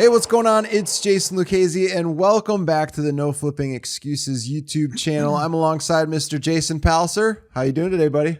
Hey, what's going on? It's Jason Palliser, and welcome back to the No Flipping Excuses YouTube channel. I'm alongside Mr. Jason Palliser. How you doing today, buddy?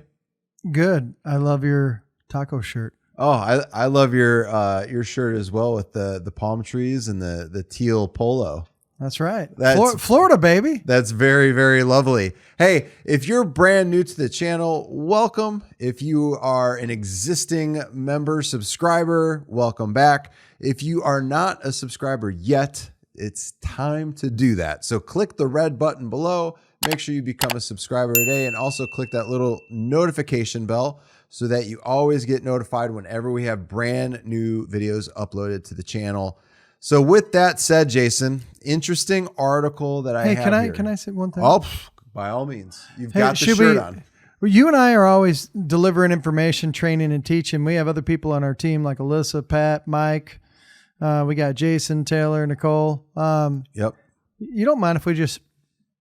Good. I love your taco shirt. Oh, I love your shirt as well with the palm trees and the teal polo. That's right. That's Florida, baby. That's very, very lovely. Hey, if you're brand new to the channel, welcome. If you are an existing member, subscriber, welcome back. If you are not a subscriber yet, it's time to do that. So click the red button below. Make sure you become a subscriber today, and also click that little notification bell so that you always get notified whenever we have brand new videos uploaded to the channel. So with that said, Jason, interesting article that I have here. Can I say one thing? Oh, by all means. You've got the shirt on. Well, you and I are always delivering information, training, and teaching. We have other people on our team like Alyssa, Pat, Mike. We got Jason, Taylor, Nicole. Yep. You don't mind if we just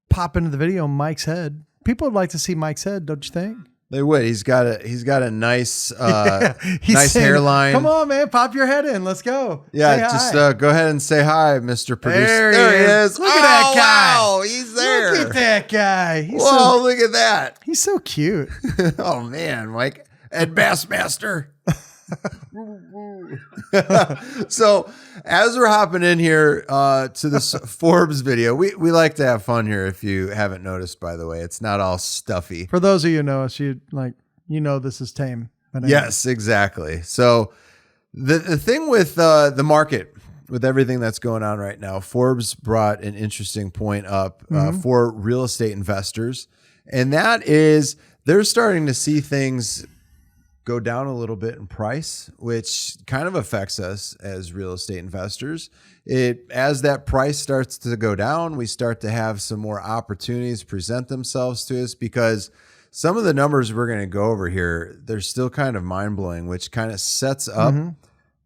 pop into the video on Mike's head? People would like to see Mike's head, don't you think? They would. He's got a nice nice hairline. Come on, man, pop your head in. Let's go. Yeah, just go ahead and say hi, Mr. Producer. There he is. Look at that guy. Wow, he's there. Look at that guy. Whoa, look at that. He's so cute. Oh man, Mike Ed Bassmaster. So as we're hopping in here to this Forbes video, we like to have fun here. If you haven't noticed, by the way, it's not all stuffy. For those of you who know us, this is tame. But yes, exactly. So the thing with the market, with everything that's going on right now, Forbes brought an interesting point up for real estate investors, and that is they're starting to see things go down a little bit in price, which kind of affects us as real estate investors. As that price starts to go down, we start to have some more opportunities present themselves to us, because some of the numbers we're going to go over here, they're still kind of mind-blowing, which kind of sets up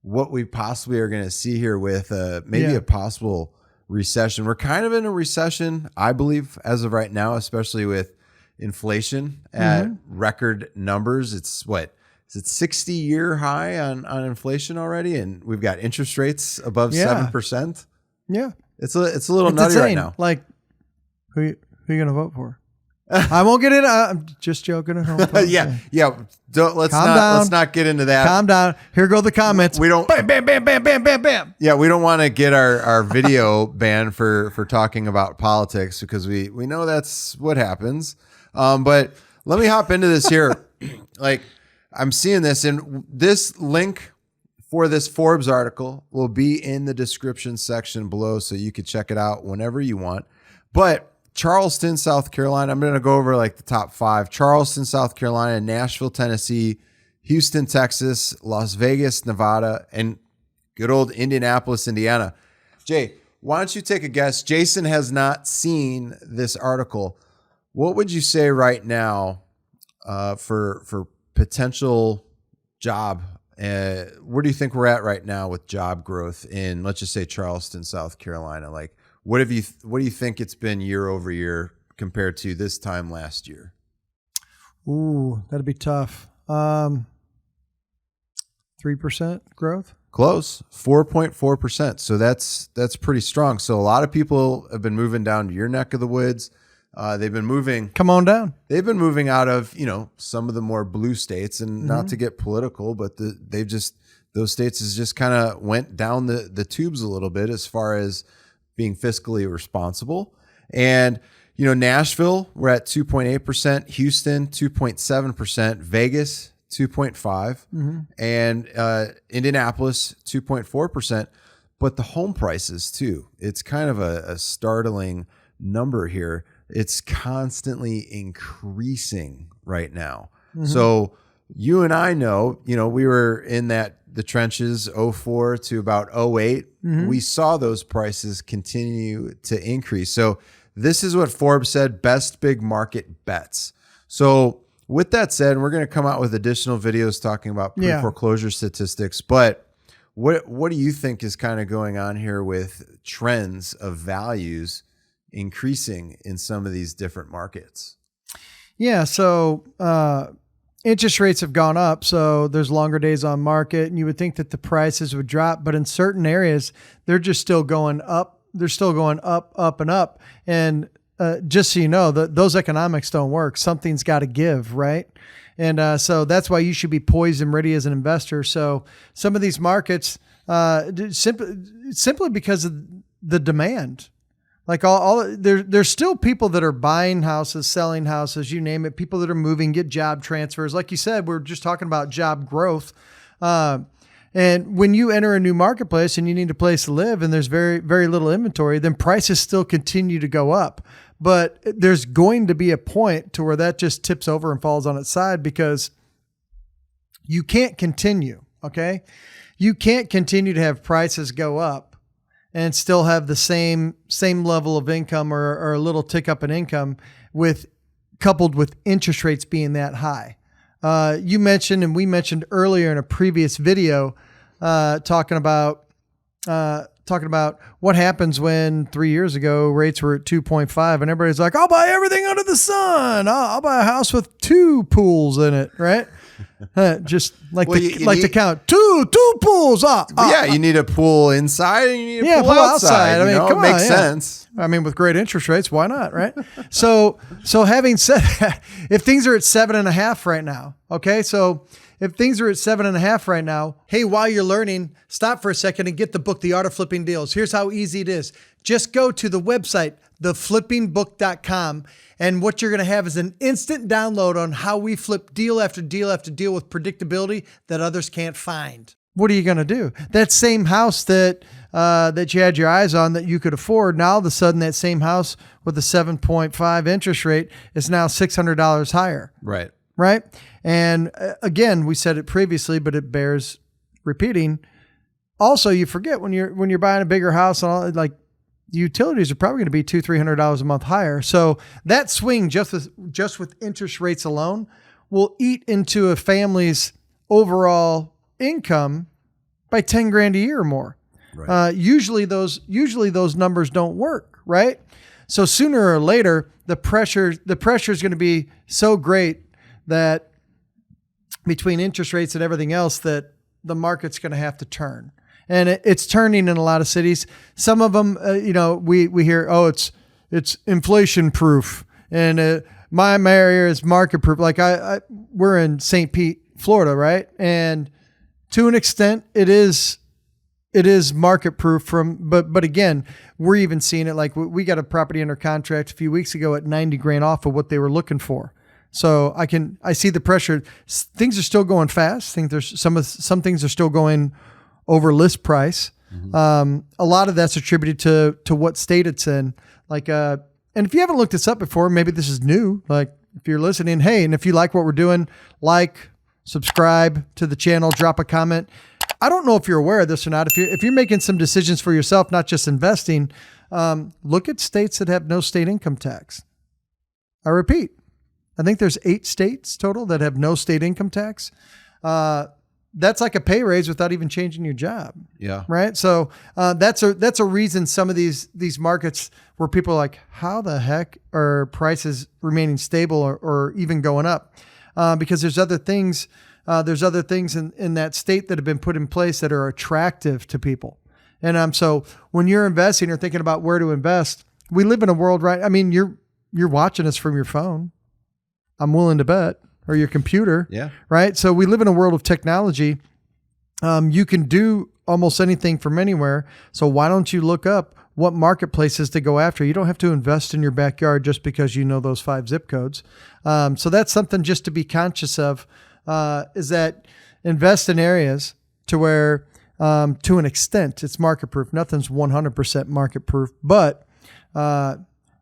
what we possibly are going to see here with maybe a possible recession. We're kind of in a recession, I believe, as of right now, especially with inflation at record numbers. It's what? Is it 60-year high on inflation already? And we've got interest rates above 7%. Yeah. It's a little nutty right now. Like, who you going to vote for? I won't get in. I'm just joking at home. Yeah. Let's not get into that. Calm down. Here go the comments. We don't bam, bam, bam, bam, bam, bam, bam. Yeah, we don't want to get our video banned for talking about politics, because we know that's what happens. But let me hop into this here. Like, I'm seeing this, and this link for this Forbes article will be in the description section below, so you can check it out whenever you want. But Charleston, South Carolina, I'm going to go over like the top 5. Charleston, South Carolina, Nashville, Tennessee, Houston, Texas, Las Vegas, Nevada, and good old Indianapolis, Indiana. Jay, why don't you take a guess? Jason has not seen this article. What would you say right now for potential job? Where do you think we're at right now with job growth in, let's just say, Charleston, South Carolina? Like, what do you think it's been year over year compared to this time last year? Ooh, that'd be tough. 3% growth? Close, 4.4%. So that's pretty strong. So a lot of people have been moving down to your neck of the woods. They've been moving. Come on down. They've been moving out of, some of the more blue states, and not to get political, but those states has just kind of went down the tubes a little bit as far as being fiscally responsible. And, Nashville, we're at 2.8%, Houston, 2.7%, Vegas, 2.5%, and Indianapolis, 2.4%. But the home prices too, it's kind of a startling number here. It's constantly increasing right now. So you and I know, we were in the trenches 04 to about 08. We saw those prices continue to increase. So this is what Forbes said, best big market bets. So with that said, we're going to come out with additional videos talking about pre-foreclosure statistics, but what do you think is kind of going on here with trends of values increasing in some of these different markets? Yeah. So interest rates have gone up, so there's longer days on market, and you would think that the prices would drop, but in certain areas, they're just still going up. They're still going up, up, and up. And just so you know, those economics don't work. Something's got to give, right? And so that's why you should be poised and ready as an investor. So some of these markets, simply because of the demand. Like there's still people that are buying houses, selling houses, you name it, people that are moving, get job transfers. Like you said, we're just talking about job growth. And when you enter a new marketplace and you need a place to live and there's very, very little inventory, then prices still continue to go up. But there's going to be a point to where that just tips over and falls on its side, because you can't continue, okay? You can't continue to have prices go up and still have the same level of income or a little tick up in income coupled with interest rates being that high. You mentioned, and we mentioned earlier in a previous video, talking about what happens when 3 years ago rates were at 2.5 and everybody's like, I'll buy everything under the sun. I'll buy a house with 2 pools in it, right? Just like to count two pools. You need a pool inside and you need a pool outside. I mean, come on, makes sense. I mean, with great interest rates, why not, right? So having said that, if things are at 7.5 right now, okay, so if things are at 7.5 right now, hey, while you're learning, stop for a second and get the book, The Art of Flipping Deals. Here's how easy it is. Just go to the website, theflippingbook.com, and what you're going to have is an instant download on how we flip deal after deal after deal with predictability that others can't find. What are you going to do? That same house that you had your eyes on that you could afford, now all of a sudden that same house with a 7.5 interest rate is now $600 higher. Right. Right. And again, we said it previously, but it bears repeating. Also, you forget when you're buying a bigger house, and all, like, the utilities are probably going to be $200-$300 a month higher. So that swing just with interest rates alone will eat into a family's overall income by 10 grand a year or more. Right. Usually those numbers don't work, right? So sooner or later, the pressure is going to be so great that between interest rates and everything else, that the market's going to have to turn. And it's turning in a lot of cities. Some of them, we hear, it's inflation proof, and my area is market proof. Like we're in St. Pete, Florida, right? And to an extent, it is market proof but again, we're even seeing it. Like we got a property under contract a few weeks ago at 90 grand off of what they were looking for. So I see the pressure. Things are still going fast. I think there's some things are still going over list price. Mm-hmm. A lot of that's attributed to what state it's in. Like, and if you haven't looked this up before, maybe this is new. Like, if you're listening, hey, and if you like what we're doing, like, subscribe to the channel, drop a comment. I don't know if you're aware of this or not. If you're making some decisions for yourself, not just investing, look at states that have no state income tax. I repeat, I think there's 8 states total that have no state income tax. That's like a pay raise without even changing your job. Yeah. Right. So that's a reason some of these markets where people are like, how the heck are prices remaining stable or even going up? Because there's other things. There's other things in that state that have been put in place that are attractive to people. And so when you're investing or thinking about where to invest, we live in a world, right? I mean, you're watching us from your phone. I'm willing to bet, or your computer. Yeah. Right. So we live in a world of technology. You can do almost anything from anywhere. So why don't you look up what marketplaces to go after? You don't have to invest in your backyard just because you know those 5 zip codes. So that's something just to be conscious of, is that invest in areas to where, to an extent, it's market proof. Nothing's 100% market proof, but,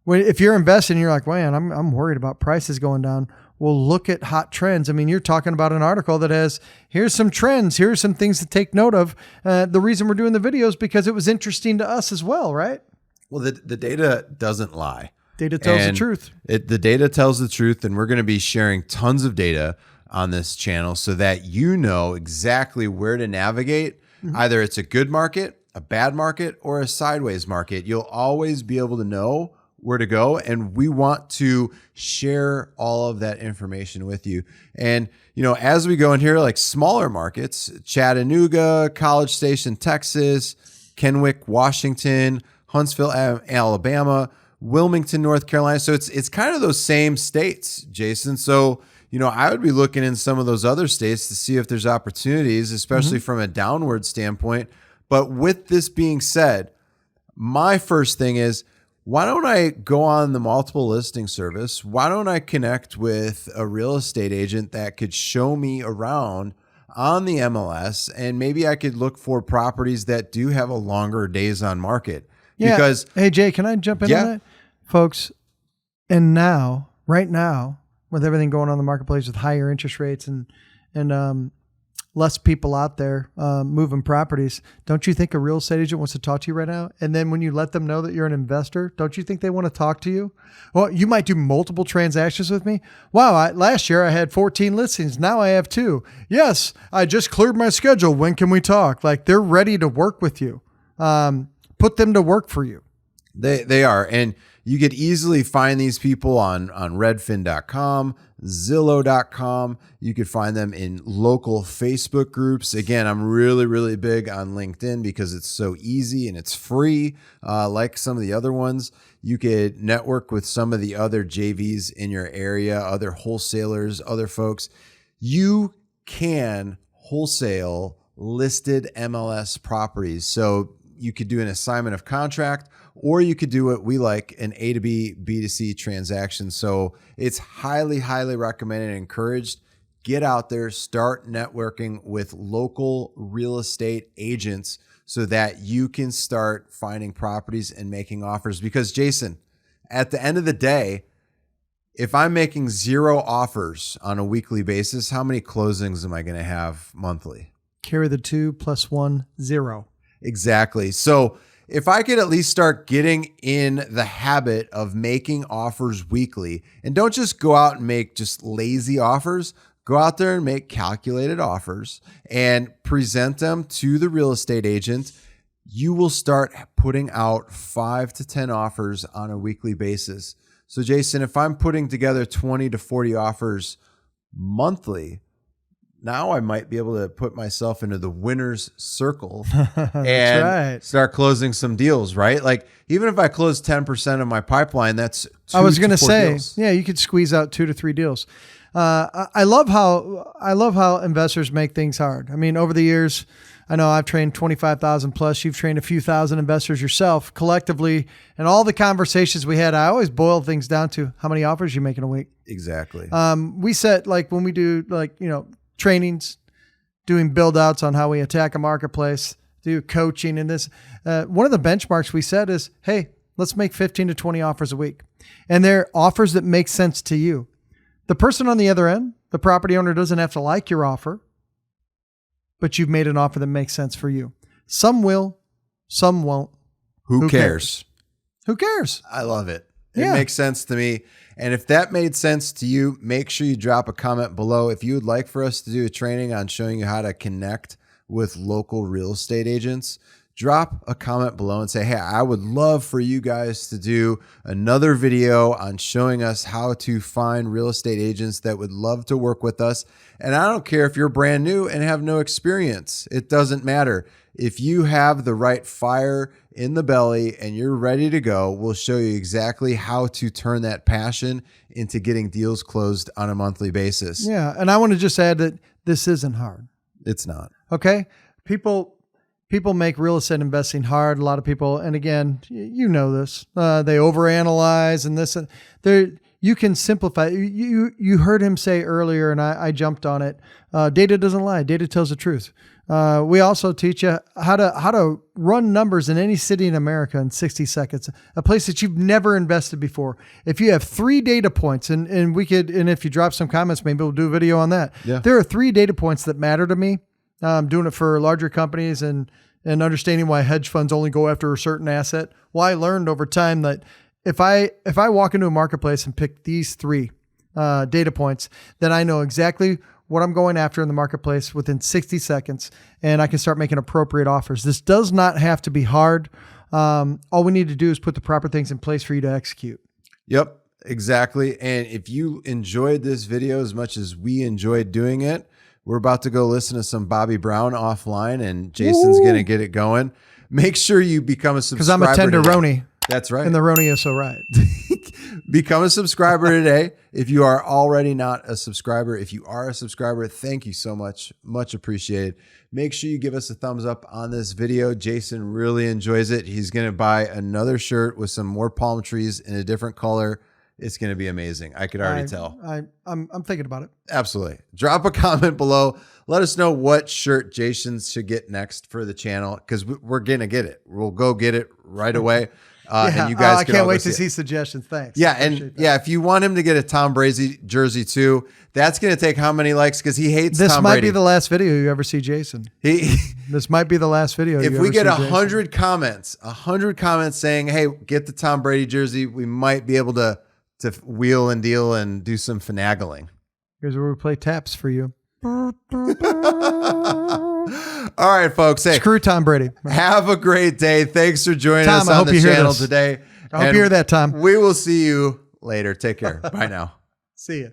if you're investing, you're like, man, I'm worried about prices going down. Well, look at hot trends. I mean, you're talking about an article that has, here's some trends. Here's some things to take note of. The reason we're doing the video is because it was interesting to us as well, right? Well, the data doesn't lie. Data tells the truth. The data tells the truth, and we're going to be sharing tons of data on this channel so that you know exactly where to navigate. Mm-hmm. Either it's a good market, a bad market, or a sideways market. You'll always be able to know where to go. And we want to share all of that information with you. And, as we go in here, like smaller markets, Chattanooga, College Station, Texas, Kennewick, Washington, Huntsville, Alabama, Wilmington, North Carolina. So it's kind of those same states, Jason. So, I would be looking in some of those other states to see if there's opportunities, especially from a downward standpoint. But with this being said, my first thing is, why don't I go on the multiple listing service? Why don't I connect with a real estate agent that could show me around on the MLS, and maybe I could look for properties that do have a longer days on market? Yeah. Because, hey, Jay, can I jump in on that? Folks, and now, right now, with everything going on in the marketplace with higher interest rates and less people out there moving properties, don't you think a real estate agent wants to talk to you right now? And then when you let them know that you're an investor, don't you think they want to talk to you? Well, you might do multiple transactions with me. Wow, last year I had 14 listings. Now I have 2. Yes, I just cleared my schedule. When can we talk? Like, they're ready to work with you. Put them to work for you. They are. And you could easily find these people on redfin.com, Zillow.com. You could find them in local Facebook groups. Again, I'm really, really big on LinkedIn because it's so easy and it's free. Like some of the other ones, you could network with some of the other JVs in your area, other wholesalers, other folks. You can wholesale listed MLS properties. So you could do an assignment of contract, or you could do what we like, an A to B, B to C transaction. So it's highly, highly recommended and encouraged. Get out there, start networking with local real estate agents so that you can start finding properties and making offers. Because Jason, at the end of the day, if I'm making 0 offers on a weekly basis, how many closings am I going to have monthly? Carry the 2 + 1, 0. Exactly. So if I could at least start getting in the habit of making offers weekly, and don't just go out and make just lazy offers, go out there and make calculated offers and present them to the real estate agent, you will start putting out 5 to 10 offers on a weekly basis. So Jason, if I'm putting together 20 to 40 offers monthly, now I might be able to put myself into the winner's circle and start closing some deals, right? Like, even if I close 10% of my pipeline, that's 2 I was going to say, deals. Yeah, you could squeeze out 2 to 3 deals. I love how investors make things hard. I mean, over the years, I know I've trained 25,000 plus. You've trained a few thousand investors yourself collectively. And all the conversations we had, I always boil things down to how many offers you make in a week. Exactly. We set, like, when we do, like, trainings, doing build outs on how we attack a marketplace, do coaching and this. One of the benchmarks we set is, hey, let's make 15 to 20 offers a week. And they're offers that make sense to you. The person on the other end, the property owner, doesn't have to like your offer, but you've made an offer that makes sense for you. Some will, some won't. Who cares? Who cares? I love it. It makes sense to me. And if that made sense to you, make sure you drop a comment below. If you would like for us to do a training on showing you how to connect with local real estate agents, drop a comment below and say, hey, I would love for you guys to do another video on showing us how to find real estate agents that would love to work with us. And I don't care if you're brand new and have no experience. It doesn't matter. If you have the right fire in the belly and you're ready to go, we'll show you exactly how to turn that passion into getting deals closed on a monthly basis. Yeah. And I want to just add that this isn't hard. It's not. Okay. People make real estate investing hard. A lot of people, and again, you know this, they overanalyze and this, you can simplify. You heard him say earlier, and I jumped on it. Data doesn't lie. Data tells the truth. We also teach you how to run numbers in any city in America in 60 seconds, a place that you've never invested before. If you have 3 data points, and if you drop some comments, maybe we'll do a video on that. Yeah. There are 3 data points that matter to me. I'm doing it for larger companies and understanding why hedge funds only go after a certain asset. Well, I learned over time that if I walk into a marketplace and pick these 3 data points, then I know exactly what I'm going after in the marketplace within 60 seconds, and I can start making appropriate offers. This does not have to be hard. All we need to do is put the proper things in place for you to execute. Yep, exactly. And if you enjoyed this video as much as we enjoyed doing it, we're about to go listen to some Bobby Brown offline, and Jason's going to get it going. Make sure you become a subscriber. Because I'm a tenderoni. That's right. And the Roni is so right. Become a subscriber today. If you are already not a subscriber, if you are a subscriber, thank you so much. Much appreciated. Make sure you give us a thumbs up on this video. Jason really enjoys it. He's going to buy another shirt with some more palm trees in a different color. It's going to be amazing. I could already tell. I'm thinking about it. Absolutely. Drop a comment below. Let us know what shirt Jason should get next for the channel, because we're going to get it. We'll go get it right away. And you guys I can't wait to see suggestions. Thanks. Yeah. And yeah, if you want him to get a Tom Brady jersey too, that's going to take how many likes? Because he hates Tom Brady. This might be the last video you ever see Jason. This might be the last video. If we get 100 comments, 100 comments saying, hey, get the Tom Brady jersey, we might be able to wheel and deal and do some finagling. Here's where we play taps for you. All right, folks. Hey, screw Tom Brady. Have a great day. Thanks for joining us on the channel today. I hope you hear that, Tom. We will see you later. Take care. Bye now. See ya.